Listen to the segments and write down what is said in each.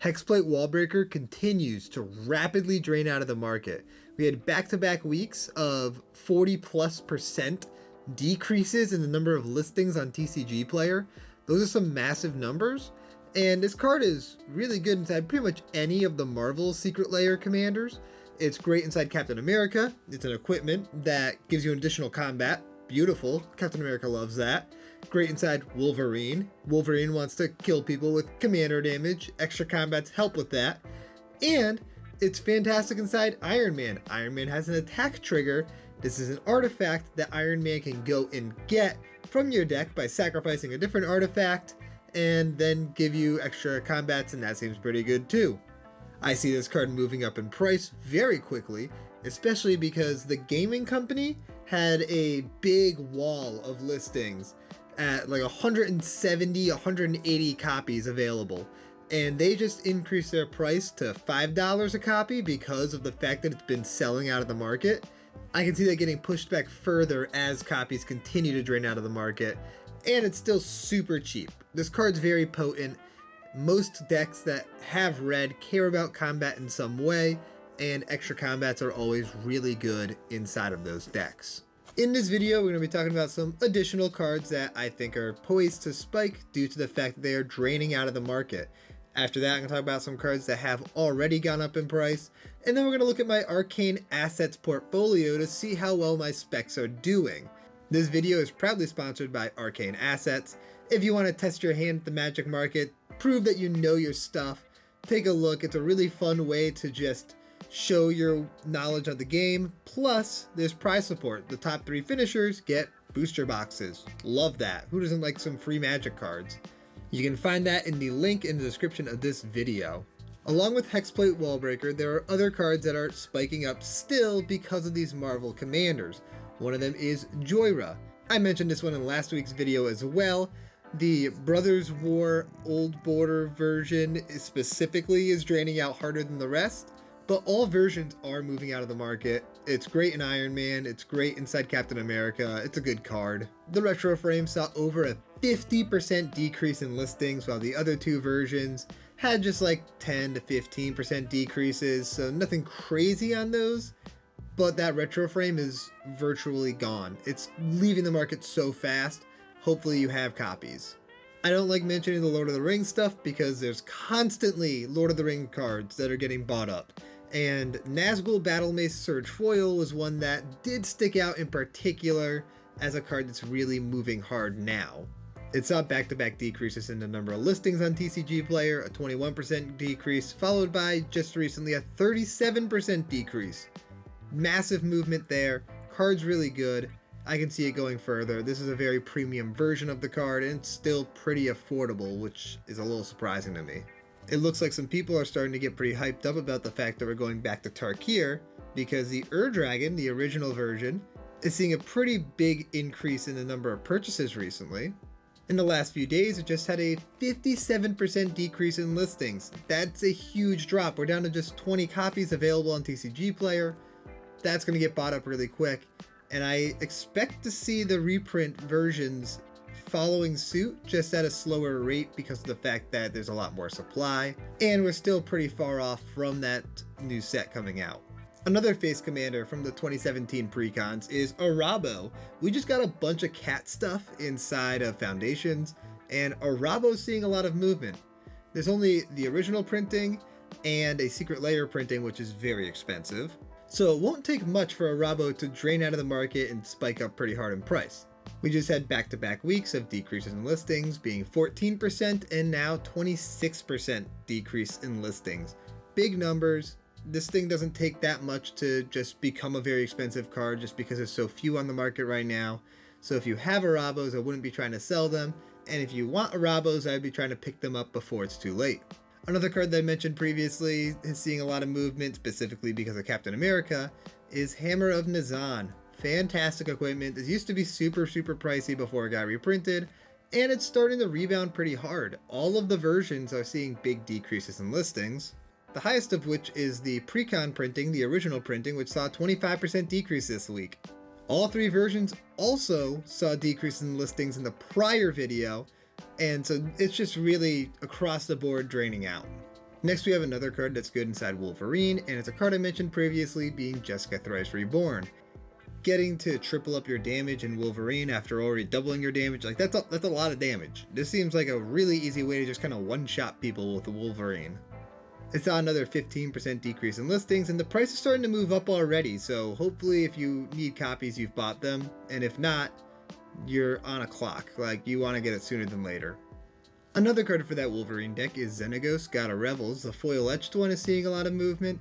Hexplate Wallbreaker continues to rapidly drain out of the market. We had back-to-back weeks of 40+% decreases in the number of listings on TCG Player. Those are some massive numbers, and this card is really good inside pretty much any of the Marvel Secret Lair commanders. It's great inside Captain America. It's an equipment that gives you additional combat. Beautiful. Captain America loves that. Great inside Wolverine. Wolverine wants to kill people with commander damage. Extra combats help with that. And it's fantastic inside Iron Man. Iron Man has an attack trigger. This is an artifact that Iron Man can go and get from your deck by sacrificing a different artifact and then give you extra combats, and that seems pretty good too. I see this card moving up in price very quickly, especially because the gaming company had a big wall of listings at like 170, 180 copies available. And they just increased their price to $5 a copy because of the fact that it's been selling out of the market. I can see that getting pushed back further as copies continue to drain out of the market. And it's still super cheap. This card's very potent. Most decks that have red care about combat in some way, and extra combats are always really good inside of those decks. In this video, we're going to be talking about some additional cards that I think are poised to spike due to the fact that they are draining out of the market. After that, I'm going to talk about some cards that have already gone up in price, and then we're going to look at my Arcane Assets portfolio to see how well my specs are doing. This video is proudly sponsored by Arcane Assets. If you want to test your hand at the Magic market, prove that you know your stuff, take a look. It's a really fun way to just show your knowledge of the game. Plus, there's prize support. The top 3 finishers get booster boxes. Love that. Who doesn't like some free Magic cards? You can find that in the link in the description of this video. Along with Hexplate Wallbreaker, there are other cards that are spiking up still because of these Marvel commanders. One of them is Joyra. I mentioned this one in last week's video as well. The Brothers War Old Border version specifically is draining out harder than the rest, but all versions are moving out of the market. It's great in Iron Man, it's great inside Captain America, it's a good card. The Retro Frame saw over a 50% decrease in listings, while the other 2 versions had just like 10 to 15% decreases, so nothing crazy on those. But that Retro Frame is virtually gone. It's leaving the market so fast. Hopefully you have copies. I don't like mentioning the Lord of the Rings stuff because there's constantly Lord of the Rings cards that are getting bought up. And Nazgul Battle Mace Surge Foil was one that did stick out in particular as a card that's really moving hard now. It saw back-to-back decreases in the number of listings on TCG Player, a 21% decrease, followed by just recently a 37% decrease. Massive movement there. Card's really good. I can see it going further. This is a very premium version of the card, and it's still pretty affordable, which is a little surprising to me. It looks like some people are starting to get pretty hyped up about the fact that we're going back to Tarkir, because the Dragon, the original version, is seeing a pretty big increase in the number of purchases recently. In the last few days, it just had a 57% decrease in listings. That's a huge drop. We're down to just 20 copies available on TCG Player. That's going to get bought up really quick, and I expect to see the reprint versions following suit, just at a slower rate because of the fact that there's a lot more supply, and we're still pretty far off from that new set coming out. Another face commander from the 2017 precons is Arahbo. We just got a bunch of cat stuff inside of Foundations, and Arahbo's seeing a lot of movement. There's only the original printing and a Secret Lair printing, which is very expensive. So it won't take much for Arahbo to drain out of the market and spike up pretty hard in price. We just had back-to-back weeks of decreases in listings, being 14% and now 26% decrease in listings. Big numbers. This thing doesn't take that much to just become a very expensive card just because there's so few on the market right now. So if you have Arahbos, I wouldn't be trying to sell them. And if you want Arahbos, I'd be trying to pick them up before it's too late. Another card that I mentioned previously is seeing a lot of movement, specifically because of Captain America, is Hammer of Nazan. Fantastic equipment. This used to be super pricey before it got reprinted, and it's starting to rebound pretty hard. All of the versions are seeing big decreases in listings, the highest of which is the Precon printing, the original printing, which saw a 25% decrease this week. All 3 versions also saw a decrease in listings in the prior video, and so it's just really across the board draining out. Next we have another card that's good inside Wolverine, and it's a card I mentioned previously, being Jessica Thrice Reborn. Getting to triple up your damage in Wolverine after already doubling your damage, like that's a lot of damage. This seems like a really easy way to just kind of one-shot people with the Wolverine. It saw another 15% decrease in listings, and the price is starting to move up already, so hopefully if you need copies, you've bought them, and if not, you're on a clock, like you want to get it sooner than later. Another card for that Wolverine deck is Xenagos, God of Revels. The foil etched one is seeing a lot of movement.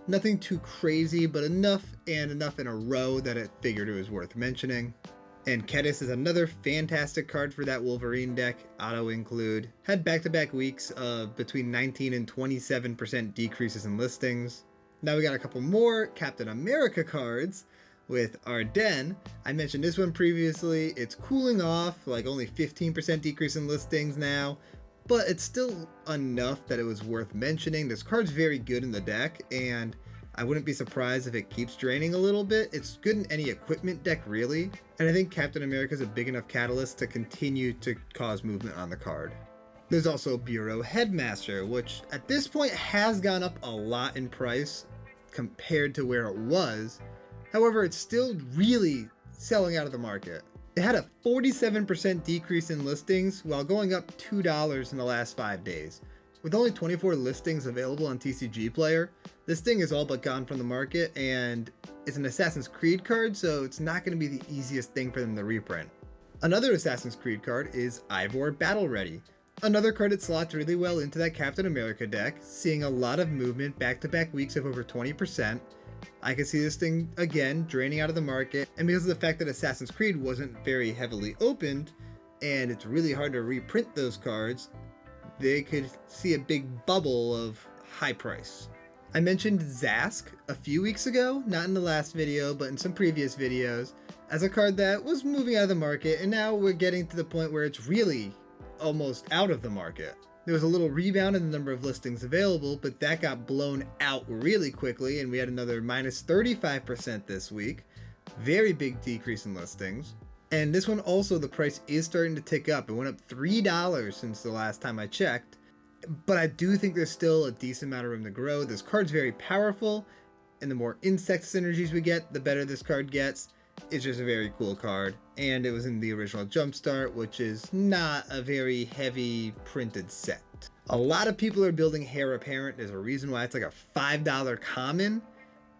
Nothing too crazy, but enough in a row that it figured it was worth mentioning. And Kedis is another fantastic card for that Wolverine deck, auto include. Had back-to-back weeks of between 19 and 27% decreases in listings. Now we got a couple more Captain America cards with Arden. I mentioned this one previously. It's cooling off, like only 15% decrease in listings now, but it's still enough that it was worth mentioning. This card's very good in the deck, and I wouldn't be surprised if it keeps draining a little bit. It's good in any equipment deck, really, and I think Captain America is a big enough catalyst to continue to cause movement on the card. There's also Bureau Headmaster, which at this point has gone up a lot in price compared to where it was. However, it's still really selling out of the market. It had a 47% decrease in listings while going up $2 in the last 5 days. With only 24 listings available on TCG Player, this thing is all but gone from the market, and it's an Assassin's Creed card, so it's not going to be the easiest thing for them to reprint. Another Assassin's Creed card is Ivor Battle Ready. Another card that slots really well into that Captain America deck, seeing a lot of movement back-to-back weeks of over 20%. I can see this thing again draining out of the market, and because of the fact that Assassin's Creed wasn't very heavily opened and it's really hard to reprint those cards, they could see a big bubble of high price. I mentioned Zask a few weeks ago, not in the last video but in some previous videos, as a card that was moving out of the market, and now we're getting to the point where it's really almost out of the market. There was a little rebound in the number of listings available, but that got blown out really quickly, and we had another minus 35% this week. Very big decrease in listings. And this one also, the price is starting to tick up. It went up $3 since the last time I checked, but I do think there's still a decent amount of room to grow. This card's very powerful, and the more insect synergies we get, the better this card gets. It's just a very cool card, and it was in the original Jumpstart, which is not a very heavy printed set. A lot of people are building Hare Apparent. There's a reason why it's like a $5 common,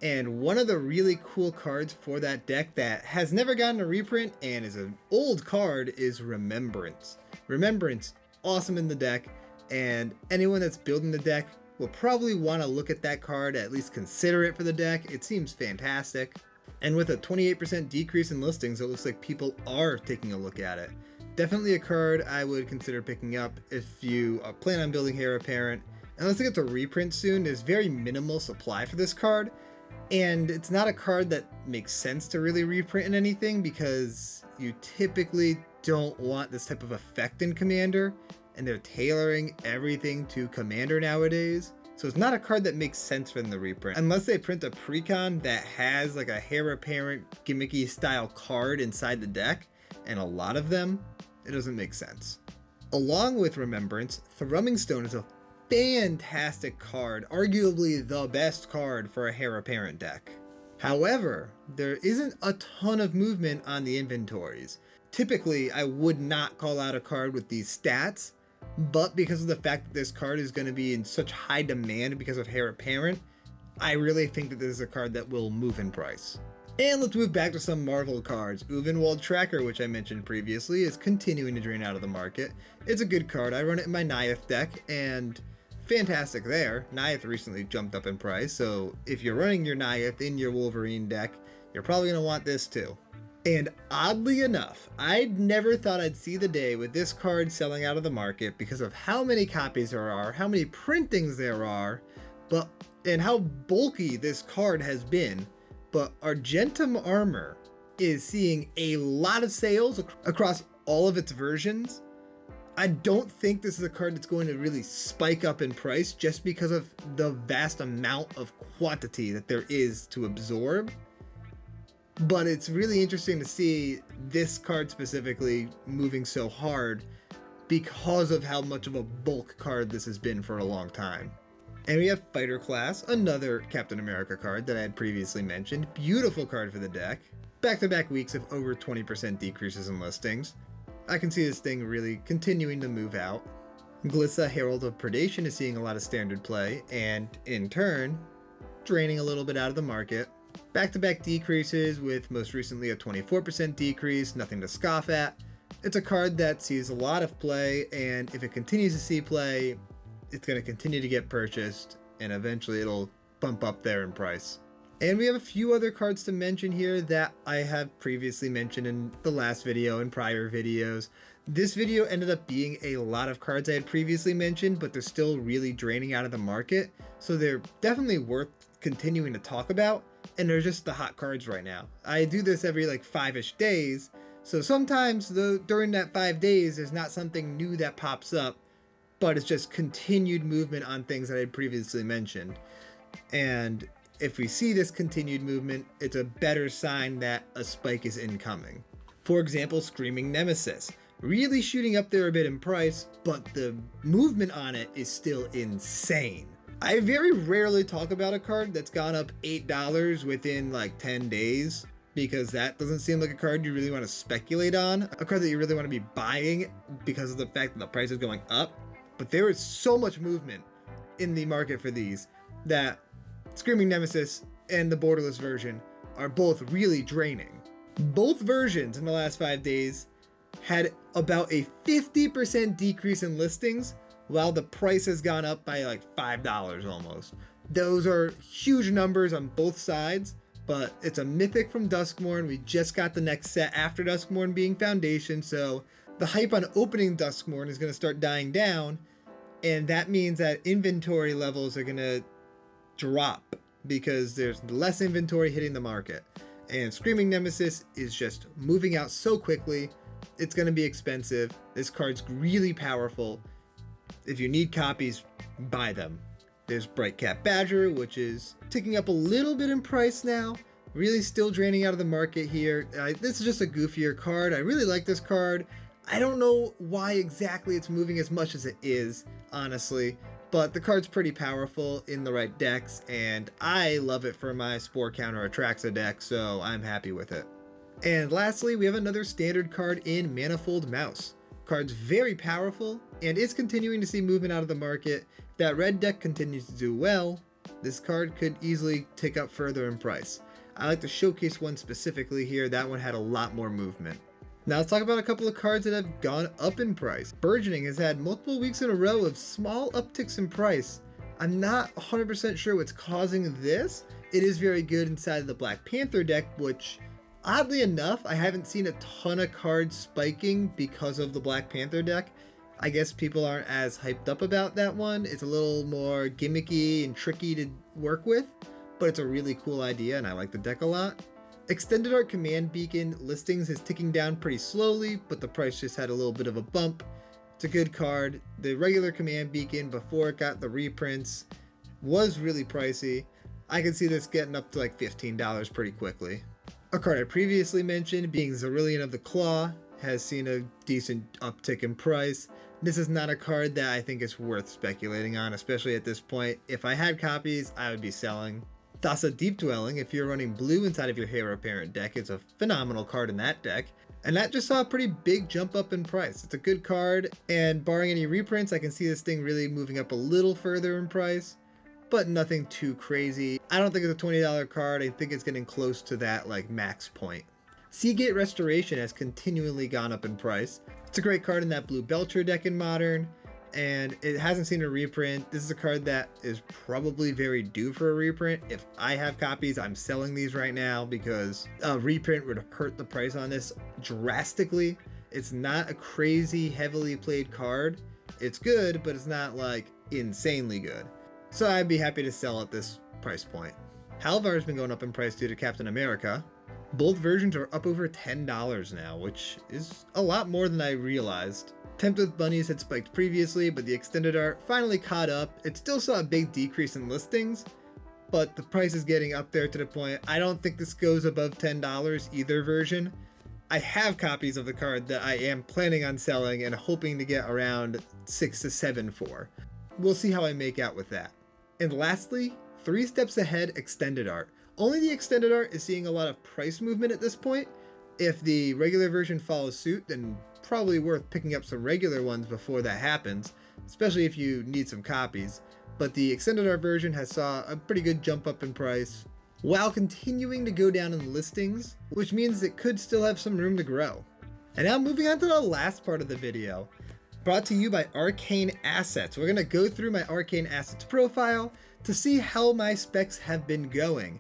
and one of the really cool cards for that deck that has never gotten a reprint and is an old card is Remembrance. Remembrance, awesome in the deck, and anyone that's building the deck will probably want to look at that card, at least consider it for the deck. It seems fantastic. And with a 28% decrease in listings, it looks like people are taking a look at it. Definitely a card I would consider picking up if you plan on building Hare Apparent. Unless it gets a reprint soon, there's very minimal supply for this card. And it's not a card that makes sense to really reprint in anything, because you typically don't want this type of effect in Commander, and they're tailoring everything to Commander nowadays. So it's not a card that makes sense for them to reprint. Unless they print a precon that has like a Hare Apparent gimmicky style card inside the deck, and a lot of them, it doesn't make sense. Along with Remembrance, Thrumming Stone is a fantastic card, arguably the best card for a Hare Apparent deck. However, there isn't a ton of movement on the inventories. Typically, I would not call out a card with these stats, but because of the fact that this card is going to be in such high demand because of Hare Apparent, I really think that this is a card that will move in price. And let's move back to some Marvel cards. Uvenwald Tracker, which I mentioned previously, is continuing to drain out of the market. It's a good card. I run it in my Nayeth deck, and fantastic there. Nayeth recently jumped up in price, so if you're running your Nayeth in your Wolverine deck, you're probably going to want this too. And oddly enough, I never thought I'd see the day with this card selling out of the market because of how many copies there are, how many printings there are, and how bulky this card has been. But Argentum Armor is seeing a lot of sales across all of its versions. I don't think this is a card that's going to really spike up in price just because of the vast amount of quantity that there is to absorb. But it's really interesting to see this card specifically moving so hard because of how much of a bulk card this has been for a long time. And we have Fighter Class, another Captain America card that I had previously mentioned. Beautiful card for the deck. Back-to-back weeks of over 20% decreases in listings. I can see this thing really continuing to move out. Glissa, Herald of Predation is seeing a lot of standard play, and in turn, draining a little bit out of the market. Back-to-back decreases with most recently a 24% decrease, nothing to scoff at. It's a card that sees a lot of play, and if it continues to see play, it's going to continue to get purchased, and eventually it'll bump up there in price. And we have a few other cards to mention here that I have previously mentioned in the last video and prior videos. This video ended up being a lot of cards I had previously mentioned, but they're still really draining out of the market, so they're definitely worth continuing to talk about, and they're just the hot cards right now. I do this every like 5-ish days, so sometimes during that 5 days there's not something new that pops up, but it's just continued movement on things that I had previously mentioned. And if we see this continued movement, it's a better sign that a spike is incoming. For example, Screaming Nemesis. Really shooting up there a bit in price, but the movement on it is still insane. I very rarely talk about a card that's gone up $8 within like 10 days, because that doesn't seem like a card you really want to speculate on. A card that you really want to be buying because of the fact that the price is going up. But there is so much movement in the market for these that Screaming Nemesis and the borderless version are both really draining. Both versions in the last 5 days had about a 50% decrease in listings, while the price has gone up by like $5 almost. Those are huge numbers on both sides, but it's a mythic from Duskmourn. We just got the next set after Duskmourn being Foundation, so the hype on opening Duskmourn is going to start dying down, and that means that inventory levels are going to drop because there's less inventory hitting the market. And Screaming Nemesis is just moving out so quickly. It's going to be expensive. This card's really powerful. If you need copies, buy them. There's Brightcap Badger, which is ticking up a little bit in price now. Really still draining out of the market here. This is just a goofier card. I really like this card. I don't know why exactly it's moving as much as it is, honestly. But the card's pretty powerful in the right decks, and I love it for my Spore Counter Atraxa deck, so I'm happy with it. And lastly, we have another standard card in Manifold Mouse. Card's very powerful and is continuing to see movement out of the market. If that red deck continues to do well, this card could easily tick up further in price. I like to showcase one specifically here. That one had a lot more movement. Now let's talk about a couple of cards that have gone up in price. Burgeoning has had multiple weeks in a row of small upticks in price. I'm not 100% sure what's causing this. It is very good inside of the Black Panther deck, which oddly enough, I haven't seen a ton of cards spiking because of the Black Panther deck. I guess people aren't as hyped up about that one. It's a little more gimmicky and tricky to work with, but it's a really cool idea and I like the deck a lot. Extended Art Command Beacon listings is ticking down pretty slowly, but the price just had a little bit of a bump. It's a good card. The regular Command Beacon, before it got the reprints, was really pricey. I can see this getting up to like $15 pretty quickly. A card I previously mentioned, being Zerillion of the Claw, has seen a decent uptick in price. This is not a card that I think is worth speculating on, especially at this point. If I had copies, I would be selling. Thassa Deep Dwelling, if you're running blue inside of your Hare Apparent deck, is a phenomenal card in that deck. And that just saw a pretty big jump up in price. It's a good card, and barring any reprints, I can see this thing really moving up a little further in price, but nothing too crazy. I don't think it's a $20 card. I think it's getting close to that like max point. Seagate Restoration has continually gone up in price. It's a great card in that Blue Belcher deck in Modern, and it hasn't seen a reprint. This is a card that is probably very due for a reprint. If I have copies, I'm selling these right now because a reprint would hurt the price on this drastically. It's not a crazy heavily played card. It's good, but it's not like insanely good. So I'd be happy to sell at this price point. Halvar has been going up in price due to Captain America. Both versions are up over $10 now, which is a lot more than I realized. Tempt with Bunnies had spiked previously, but the extended art finally caught up. It still saw a big decrease in listings, but the price is getting up there to the point I don't think this goes above $10 either version. I have copies of the card that I am planning on selling and hoping to get around 6 to 7 for. We'll see how I make out with that. And lastly, 3 steps ahead extended art. Only the extended art is seeing a lot of price movement at this point. If the regular version follows suit, then probably worth picking up some regular ones before that happens, especially if you need some copies. But the extended art version has saw a pretty good jump up in price, while continuing to go down in listings, which means it could still have some room to grow. And now moving on to the last part of the video, brought to you by Arcane Assets. We're going to go through my Arcane Assets profile to see how my specs have been going.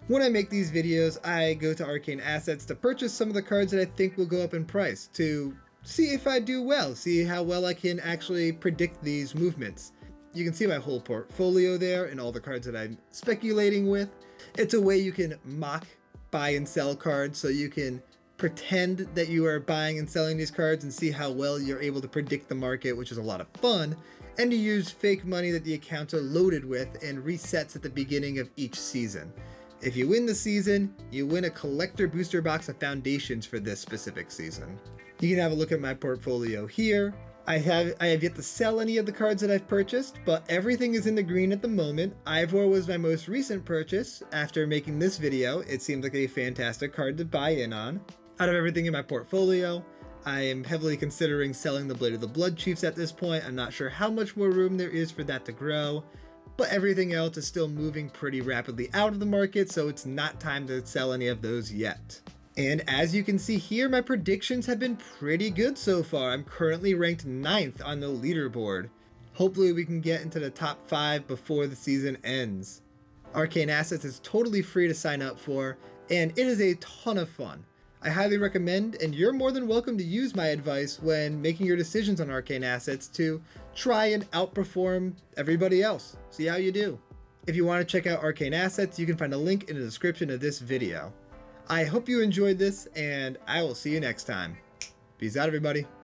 When I make these videos, I go to Arcane Assets to purchase some of the cards that I think will go up in price, to see if I do well, see how well I can actually predict these movements. You can see my whole portfolio there and all the cards that I'm speculating with. It's a way you can mock buy and sell cards, so you can pretend that you are buying and selling these cards and see how well you're able to predict the market, which is a lot of fun, and you use fake money that the accounts are loaded with and resets at the beginning of each season. If you win the season, you win a collector booster box of foundations for this specific season. You can have a look at my portfolio here. I have yet to sell any of the cards that I've purchased, but everything is in the green at the moment. Ivor was my most recent purchase. After making this video, it seems like a fantastic card to buy in on. Out of everything in my portfolio, I am heavily considering selling the Blade of the Blood Chiefs at this point. I'm not sure how much more room there is for that to grow, but everything else is still moving pretty rapidly out of the market, so it's not time to sell any of those yet. And as you can see here, my predictions have been pretty good so far. I'm currently ranked 9th on the leaderboard. Hopefully we can get into the top 5 before the season ends. Arcane Assets is totally free to sign up for, and it is a ton of fun. I highly recommend, and you're more than welcome to use my advice when making your decisions on Arcane Assets to try and outperform everybody else. See how you do. If you want to check out Arcane Assets, you can find a link in the description of this video. I hope you enjoyed this, and I will see you next time. Peace out, everybody.